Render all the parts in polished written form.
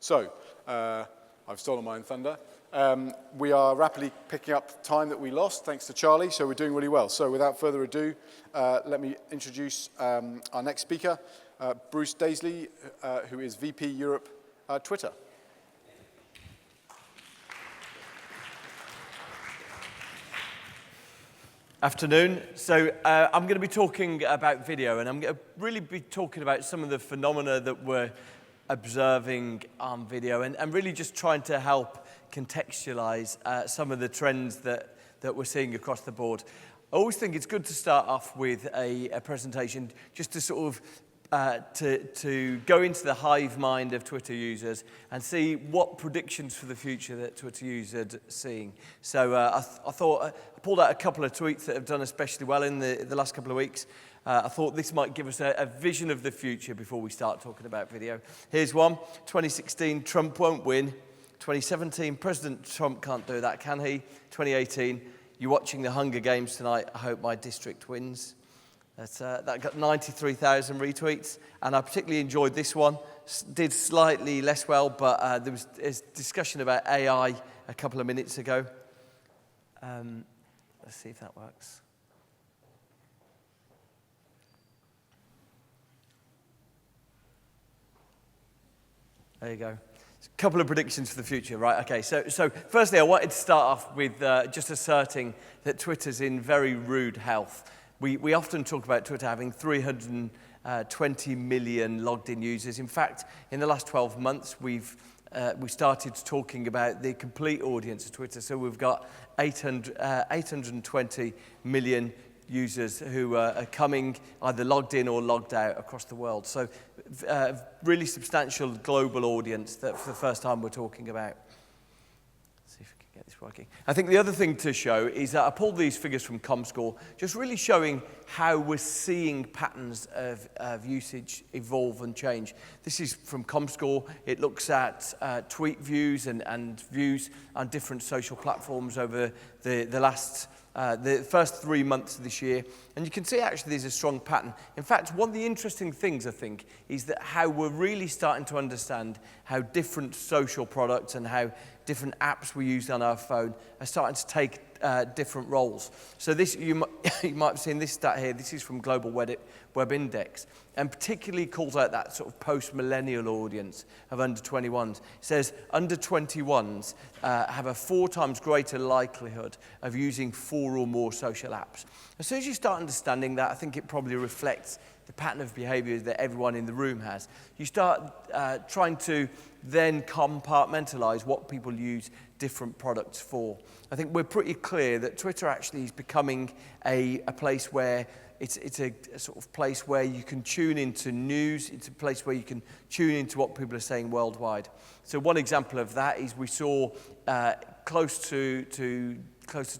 So, I've stolen my own thunder. We are rapidly picking up time that we lost, thanks to Charlie, so we're doing really well. So without further ado, let me introduce our next speaker, Bruce Daisley, who is VP Europe Twitter. Afternoon. So I'm going to be talking about video, and I'm going to really be talking about some of the phenomena that we're observing on video, and really just trying to help contextualize some of the trends that we're seeing across the board. I always think it's good to start off with a presentation just to sort of to go into the hive mind of Twitter users and see what predictions for the future that Twitter users are seeing. So I thought I pulled out a couple of tweets that have done especially well in the last couple of weeks. I thought this might give us a vision of the future before we start talking about video. Here's one. 2016, Trump won't win. 2017, President Trump can't do that, can he? 2018, you're watching the Hunger Games tonight. I hope my district wins. That got 93,000 retweets, and I particularly enjoyed this one. Did slightly less well, but there was a discussion about AI a couple of minutes ago. Let's see if that works. There you go. A couple of predictions for the future, right? Okay, so firstly, I wanted to start off with just asserting that Twitter's in very rude health. We often talk about Twitter having 320 million logged-in users. In fact, in the last 12 months, we started talking about the complete audience of Twitter. So we've got 820 million users who are coming either logged in or logged out across the world. So really substantial global audience that for the first time we're talking about. Let's see if we can get this working. I think the other thing to show is that I pulled these figures from Comscore, just really showing how we're seeing patterns of usage evolve and change. This is from Comscore. It looks at tweet views and views on different social platforms over the first 3 months of this year. And you can see actually there's a strong pattern. In fact, one of the interesting things, I think, is that how we're really starting to understand how different social products and how different apps we use on our phone are starting to take different roles. So this, you might have seen this stat here. This is from Global Web Index, and particularly calls out that sort of post-millennial audience of under 21s. It says under 21s have a 4 times greater likelihood of using 4 or more social apps. As soon as you start understanding that, I think it probably reflects the pattern of behavior that everyone in the room has. You start trying to then compartmentalize what people use different products for. I think we're pretty clear that Twitter actually is becoming a place where it's a sort of place where you can tune into news. It's a place where you can tune into what people are saying worldwide. So one example of that is we saw closer to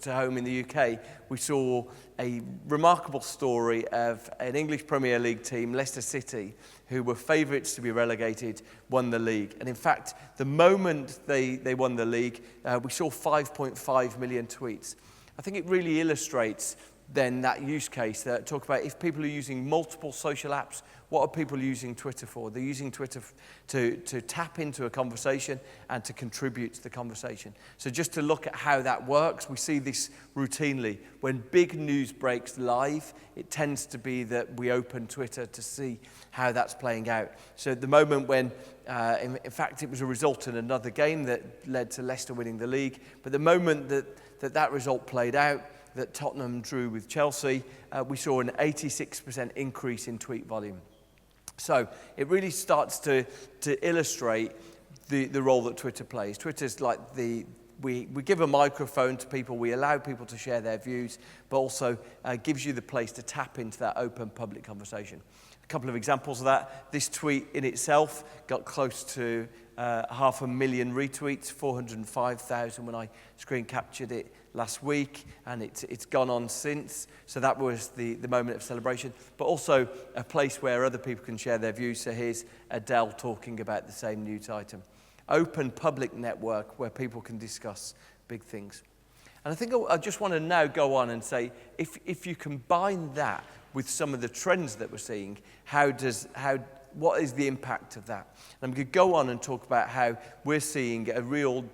home in the UK, we saw a remarkable story of an English Premier League team, Leicester City, who were favourites to be relegated, won the league. And in fact, the moment they won the league, we saw 5.5 million tweets. I think it really illustrates then that use case that talk about if people are using multiple social apps, what are people using Twitter for? They're using Twitter to tap into a conversation and to contribute to the conversation. So just to look at how that works, we see this routinely. When big news breaks live, it tends to be that we open Twitter to see how that's playing out. So at the moment when, in fact, it was a result in another game that led to Leicester winning the league, but the moment that result played out, that Tottenham drew with Chelsea, we saw an 86% increase in tweet volume. So it really starts to illustrate the role that Twitter plays. Twitter's like we give a microphone to people, we allow people to share their views, but also gives you the place to tap into that open public conversation. A couple of examples of that. This tweet in itself got close to 500,000 retweets, 405,000 when I screen captured it last week, and it's gone on since. So that was the moment of celebration, but also a place where other people can share their views. So here's Adele talking about the same news item. Open public network where people can discuss big things. And I think I just want to now go on and say, if you combine that with some of the trends that we're seeing, what is the impact of that? And I'm going to go on and talk about how we're seeing a real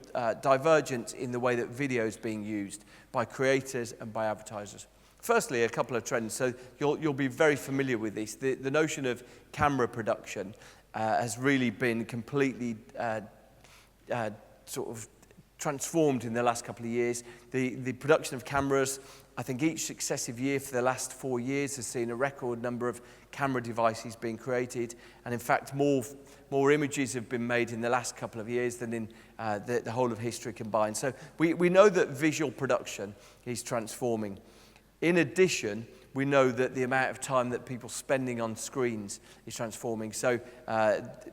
divergence in the way that video is being used by creators and by advertisers. Firstly, a couple of trends. So you'll be very familiar with this. The notion of camera production has really been completely sort of transformed in the last couple of years. The production of cameras, I think each successive year for the last 4 years has seen a record number of camera devices being created, and in fact more images have been made in the last couple of years than in the whole of history combined. So we know that visual production is transforming. In addition, we know that the amount of time that people are spending on screens is transforming. So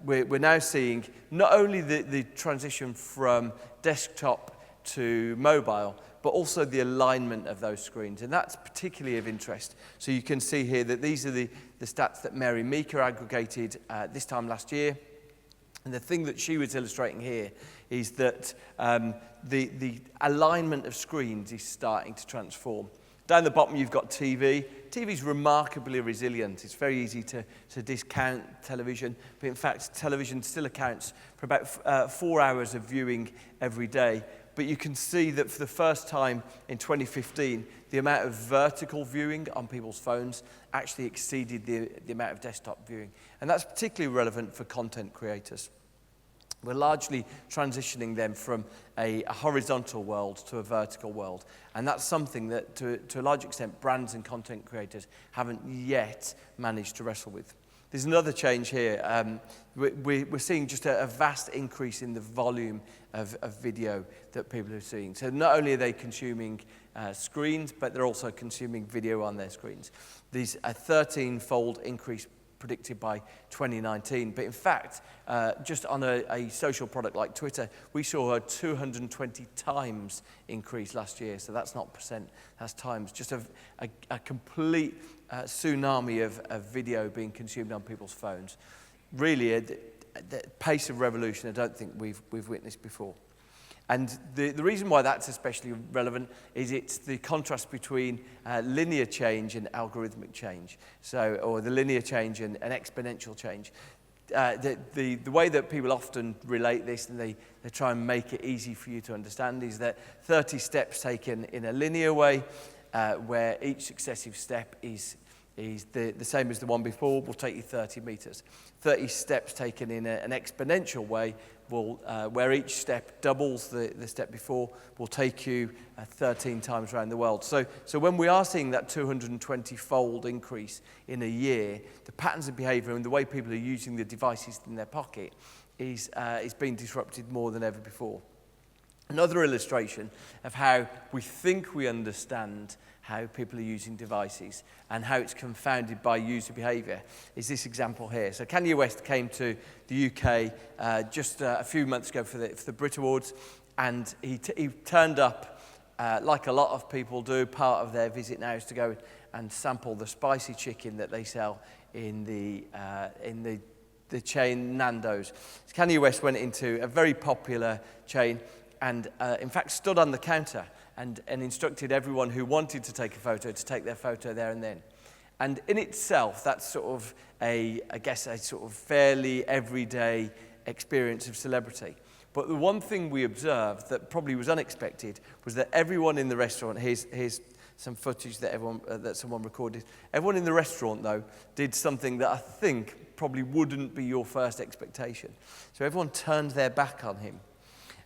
we're now seeing not only the transition from desktop to mobile, but also the alignment of those screens. And that's particularly of interest. So you can see here that these are the stats that Mary Meeker aggregated this time last year. And the thing that she was illustrating here is that the alignment of screens is starting to transform. Down the bottom, you've got TV. TV is remarkably resilient. It's very easy to discount television, but in fact, television still accounts for about 4 hours of viewing every day. But you can see that for the first time in 2015, the amount of vertical viewing on people's phones actually exceeded the amount of desktop viewing. And that's particularly relevant for content creators. We're largely transitioning them from a horizontal world to a vertical world. And that's something that, to a large extent, brands and content creators haven't yet managed to wrestle with. There's another change here. We're seeing just a vast increase in the volume of video that people are seeing. So not only are they consuming screens, but they're also consuming video on their screens. There's a 13-fold increase predicted by 2019. But in fact, just on a social product like Twitter, we saw a 220 times increase last year. So that's not percent, that's times. Just a complete tsunami of video being consumed on people's phones. Really, the pace of revolution I don't think we've witnessed before. And the reason why that's especially relevant is it's the contrast between linear change and algorithmic change, or the linear change and exponential change. The way that people often relate this, and they try and make it easy for you to understand, is that 30 steps taken in a linear way, where each successive step is the same as the one before, will take you 30 meters. 30 steps taken in an exponential way, where each step doubles the step before, will take you 13 times around the world. So when we are seeing that 220-fold increase in a year, the patterns of behavior and the way people are using the devices in their pocket is being disrupted more than ever before. Another illustration of how we think we understand how people are using devices and how it's confounded by user behavior is this example here. So Kanye West came to the UK just a few months ago for the Brit Awards, and he turned up like a lot of people do. Part of their visit now is to go and sample the spicy chicken that they sell in the chain Nando's. So Kanye West went into a very popular chain and in fact stood on the counter and instructed everyone who wanted to take a photo to take their photo there and then. And in itself, that's sort of a sort of fairly everyday experience of celebrity. But the one thing we observed that probably was unexpected was that everyone in the restaurant, here's some footage that someone recorded. Everyone in the restaurant, though, did something that I think probably wouldn't be your first expectation. So everyone turned their back on him.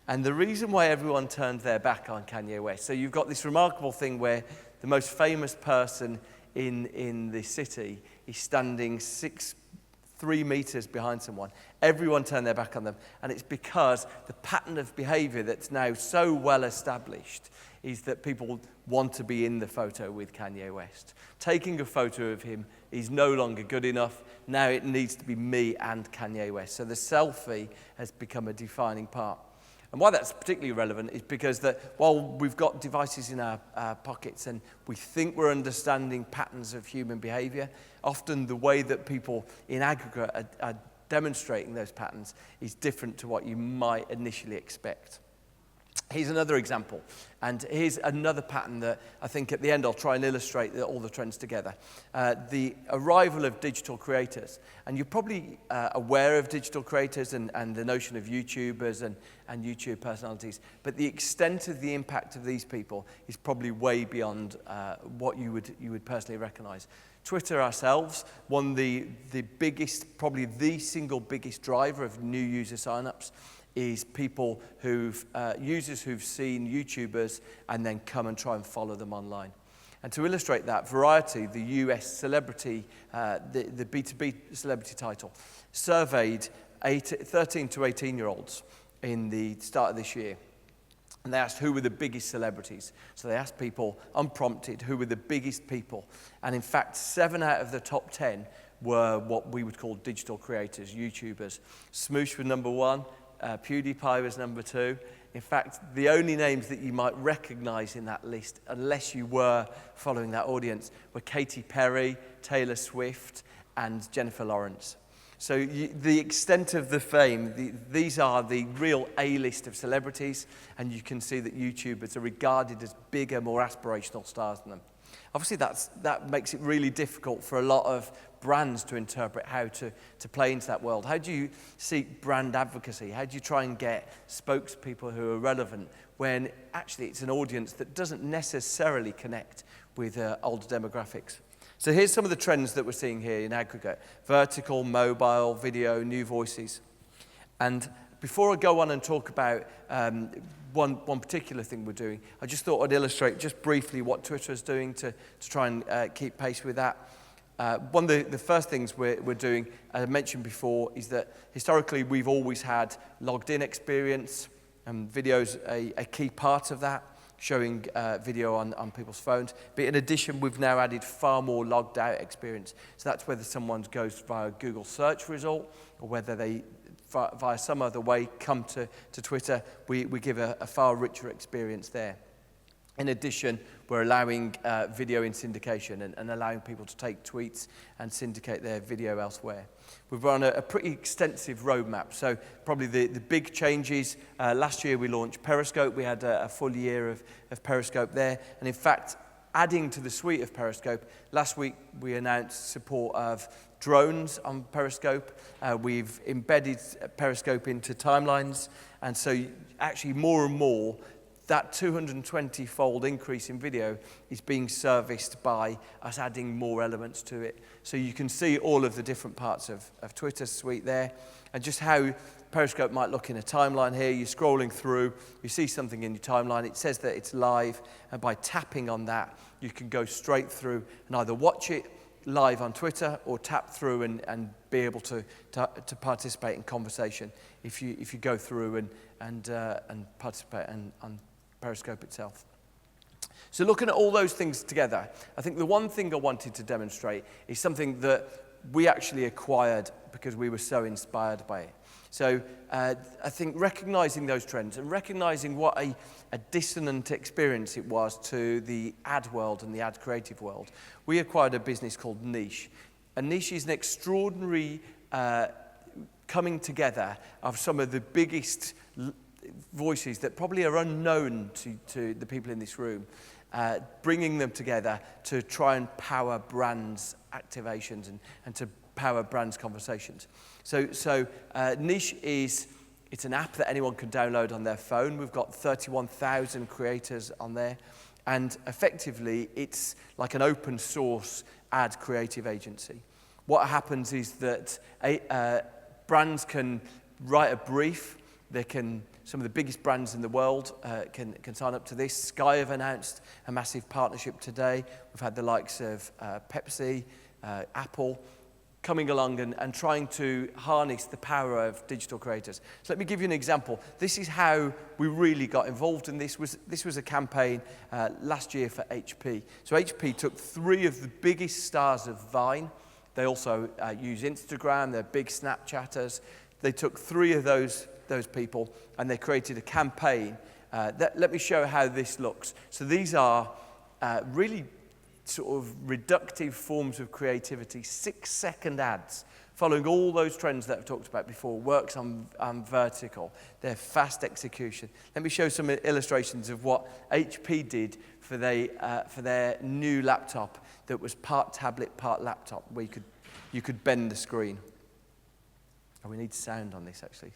And the reason why everyone turned their back on Kanye West, so you've got this remarkable thing where the most famous person in the city is standing 3 meters behind someone. Everyone turned their back on them. And it's because the pattern of behavior that's now so well established is that people want to be in the photo with Kanye West. Taking a photo of him is no longer good enough. Now it needs to be me and Kanye West. So the selfie has become a defining part. And why that's particularly relevant is because that while we've got devices in our pockets and we think we're understanding patterns of human behavior, often the way that people in aggregate are demonstrating those patterns is different to what you might initially expect. Here's another example, and here's another pattern that I think at the end I'll try and illustrate all the trends together. The arrival of digital creators, and you're probably aware of digital creators and the notion of YouTubers and YouTube personalities, but the extent of the impact of these people is probably way beyond what you would personally recognize. Twitter ourselves, one of the biggest, probably the single biggest driver of new user signups is people users who've seen YouTubers and then come and try and follow them online. And to illustrate that, Variety, the US celebrity, the B2B celebrity title, surveyed 13 to 18-year-olds in the start of this year. And they asked who were the biggest celebrities. So they asked people, unprompted, who were the biggest people. And in fact, 7 out of the top 10 were what we would call digital creators, YouTubers. Smoosh was number 1. PewDiePie was number 2. In fact, the only names that you might recognize in that list, unless you were following that audience, were Katy Perry, Taylor Swift, and Jennifer Lawrence. So the extent of the fame, these are the real A-list of celebrities, and you can see that YouTubers are regarded as bigger, more aspirational stars than them. Obviously, that makes it really difficult for a lot of brands to interpret how to play into that world. How do you seek brand advocacy? How do you try and get spokespeople who are relevant when actually it's an audience that doesn't necessarily connect with older demographics? So here's some of the trends that we're seeing here in aggregate: vertical, mobile, video, new voices. And before I go on and talk about one particular thing we're doing, I just thought I'd illustrate just briefly what Twitter is doing to try and keep pace with that. One of the first things we're doing, as I mentioned before, is that historically we've always had logged in experience, and video's a key part of that, showing video on people's phones. But in addition, we've now added far more logged out experience. So that's whether someone goes via a Google search result or whether they, via some other way, come to Twitter. We give a far richer experience there. In addition, we're allowing video in syndication and allowing people to take tweets and syndicate their video elsewhere. We've run a pretty extensive roadmap. So probably the big changes, last year we launched Periscope. We had a full year of Periscope there. And in fact, adding to the suite of Periscope, last week we announced support of drones on Periscope. We've embedded Periscope into timelines. And so actually more and more, that 220-fold increase in video is being serviced by us adding more elements to it. So you can see all of the different parts of Twitter's suite there, and just how Periscope might look in a timeline here. You're scrolling through, you see something in your timeline, it says that it's live, and by tapping on that, you can go straight through and either watch it live on Twitter or tap through and be able to participate in conversation if you go through and participate on Periscope itself. So looking at all those things together, I think the one thing I wanted to demonstrate is something that we actually acquired because we were so inspired by it. So I think recognizing those trends and recognizing what a dissonant experience it was to the ad world and the ad creative world, we acquired a business called Niche. And Niche is an extraordinary coming together of some of the biggest voices that probably are unknown to the people in this room, bringing them together to try and power brands' activations and to power brands' conversations. So Niche it's an app that anyone can download on their phone. We've got 31,000 creators on there, and effectively it's like an open source ad creative agency. What happens is that brands can write a brief. Some of the biggest brands in the world can sign up to this. Sky have announced a massive partnership today. We've had the likes of Pepsi, Apple, coming along and trying to harness the power of digital creators. So let me give you an example. This is how we really got involved in this. This was a campaign last year for HP. So HP took 3 of the biggest stars of Vine. They also use Instagram. They're big Snapchatters. They took 3 of those people and they created a campaign. Let me show how this looks. So these are really sort of reductive forms of creativity, 6-second ads following all those trends that I've talked about before, works on vertical, they're fast execution. Let me show some illustrations of what HP did for their new laptop that was part tablet, part laptop, where you could bend the screen. Oh, we need sound on this, actually.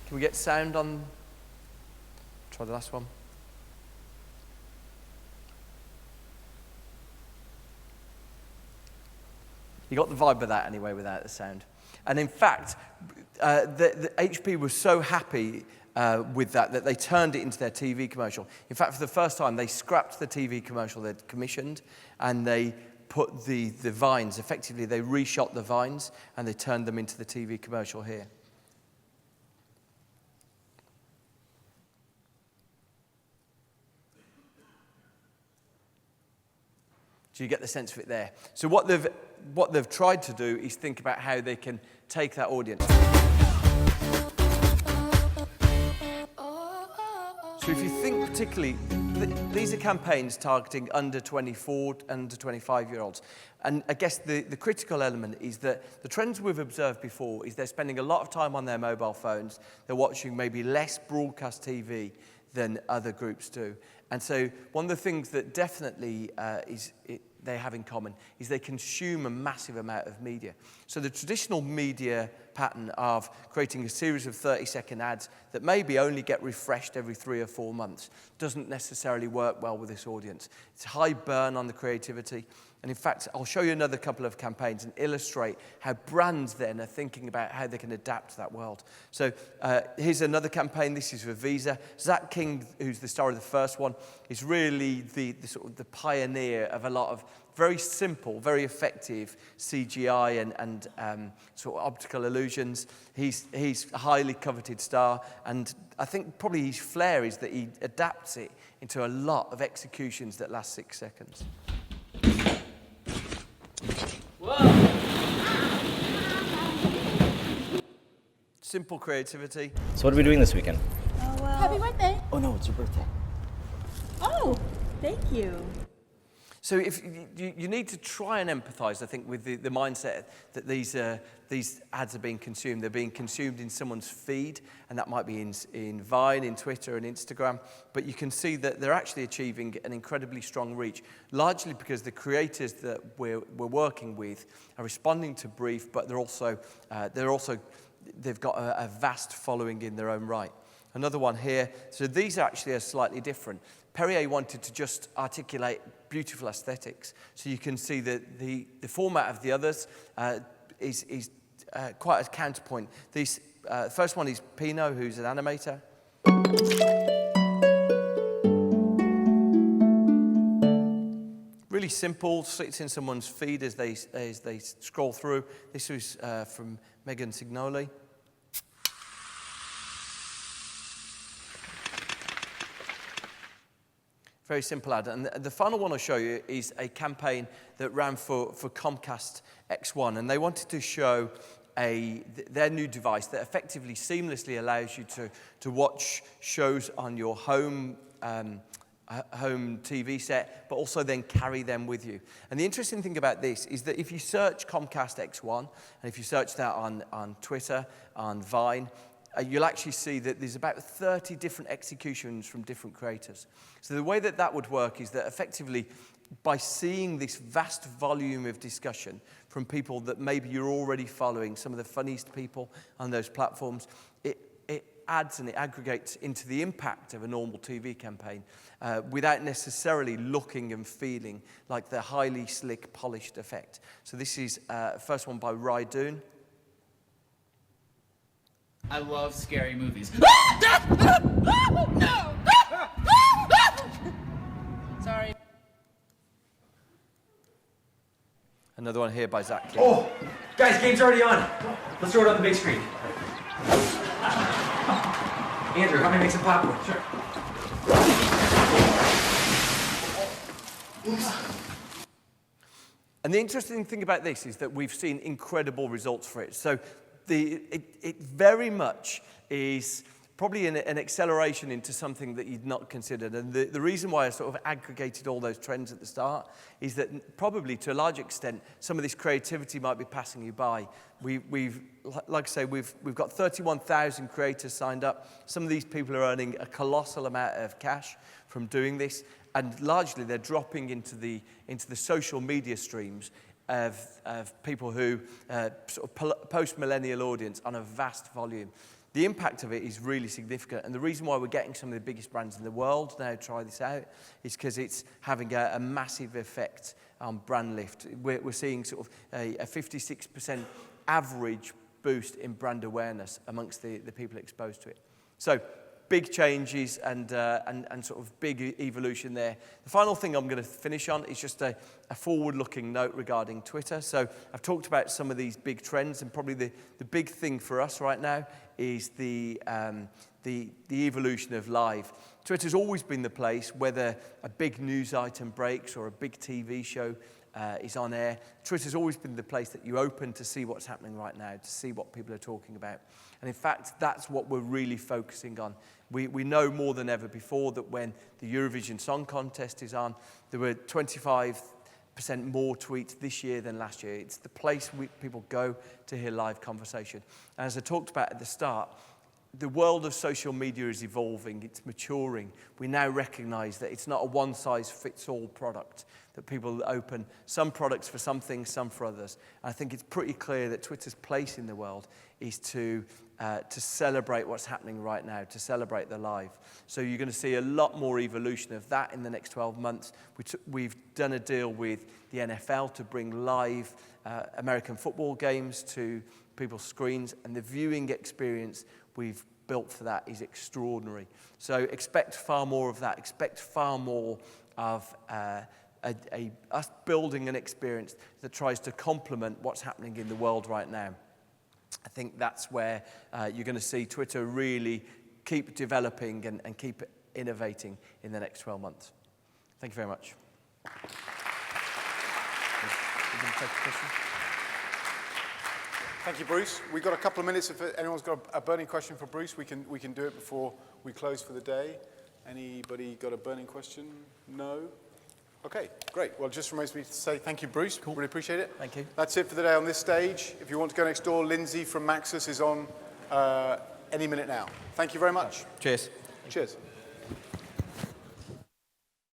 Can we get sound on? Try the last one. You got the vibe of that anyway without the sound. And in fact, the HP was so happy with that they turned it into their TV commercial. In fact, for the first time, they scrapped the TV commercial they'd commissioned and they put the vines, effectively they reshot the vines and they turned them into the TV commercial here. Do you get the sense of it there? So what they've tried to do is think about how they can take that audience. So if you think particularly, these are campaigns targeting under 24, under 25-year-olds. And I guess the critical element is that the trends we've observed before is they're spending a lot of time on their mobile phones. They're watching maybe less broadcast TV than other groups do. And so one of the things that definitely they have in common is they consume a massive amount of media. So the traditional media pattern of creating a series of 30-second ads that maybe only get refreshed every 3 or 4 months doesn't necessarily work well with this audience. It's high burn on the creativity. And in fact, I'll show you another couple of campaigns and illustrate how brands then are thinking about how they can adapt to that world. So here's another campaign. This is for Visa. Zach King, who's the star of the first one, is really the sort of the pioneer of a lot of very simple, very effective CGI and sort of optical illusions. He's a highly coveted star, and I think probably his flair is that he adapts it into a lot of executions that last 6 seconds. Simple creativity. So what are we doing this weekend? Oh, well. Happy birthday. Oh no, it's your birthday. Oh, thank you. So if you need to try and empathise, I think, with the mindset that these ads are being consumed. They're being consumed in someone's feed, and that might be in Vine, in Twitter and Instagram. But you can see that they're actually achieving an incredibly strong reach, largely because the creators that we're working with are responding to brief, but they've got a vast following in their own right. Another one here. So these actually are slightly different. Perrier wanted to just articulate beautiful aesthetics. So you can see that the format of the others is quite a counterpoint. The first one is Pino, who's an animator. Really simple, sits in someone's feed as they scroll through. This was from Megan Signoli. Very simple ad. And the final one I'll show you is a campaign that ran for Comcast X1. And they wanted to show their new device that effectively seamlessly allows you to watch shows on your home TV set, but also then carry them with you. And the interesting thing about this is that if you search Comcast X1, and if you search that on Twitter, on Vine, you'll actually see that there's about 30 different executions from different creators. So the way that would work is that effectively, by seeing this vast volume of discussion from people that maybe you're already following, some of the funniest people on those platforms, it adds and it aggregates into the impact of a normal TV campaign without necessarily looking and feeling like the highly slick, polished effect. So this is first one by Rydoon. I love scary movies. No! Sorry. Another one here by Zach King. Oh, guys, game's already on. Let's throw it on the big screen. Andrew, help me make some popcorn. Sure. And the interesting thing about this is that we've seen incredible results for it. So it very much is probably an acceleration into something that you'd not considered. And the reason why I sort of aggregated all those trends at the start is that probably to a large extent, some of this creativity might be passing you by. Like I say, we've got 31,000 creators signed up. Some of these people are earning a colossal amount of cash from doing this, and largely they're dropping into the social media streams of people who sort of post-millennial audience on a vast volume. The impact of it is really significant, and the reason why we're getting some of the biggest brands in the world now try this out is because it's having a massive effect on brand lift. We're seeing sort of a 56% average boost in brand awareness amongst the people exposed to it. So big changes and sort of big evolution there. The final thing I'm going to finish on is just a forward-looking note regarding Twitter. So I've talked about some of these big trends, and probably the big thing for us right now is the evolution of live. Twitter's always been the place, whether a big news item breaks or a big TV show is on air. Twitter's always been the place that you open to see what's happening right now, to see what people are talking about. And in fact, that's what we're really focusing on. We know more than ever before that when the Eurovision Song Contest is on, there were 25% more tweets this year than last year. It's the place people go to hear live conversation. And as I talked about at the start, the world of social media is evolving, it's maturing. We now recognize that it's not a one-size-fits-all product, that people open some products for some things, some for others. And I think it's pretty clear that Twitter's place in the world is to celebrate what's happening right now, to celebrate the live. So you're going to see a lot more evolution of that in the next 12 months. We've done a deal with the NFL to bring live American football games to people's screens, and the viewing experience we've built for that is extraordinary. So expect far more of that. Expect far more of us building an experience that tries to complement what's happening in the world right now. I think that's where you're going to see Twitter really keep developing and keep innovating in the next 12 months. Thank you very much. Thank you, Bruce. We've got a couple of minutes. If anyone's got a burning question for Bruce, we can do it before we close for the day. Anybody got a burning question? No? Okay, great. Well, it just remains me to say thank you, Bruce. Cool. Really appreciate it. Thank you. That's it for the day on this stage. If you want to go next door, Lindsay from Maxis is on any minute now. Thank you very much. Cheers. Cheers.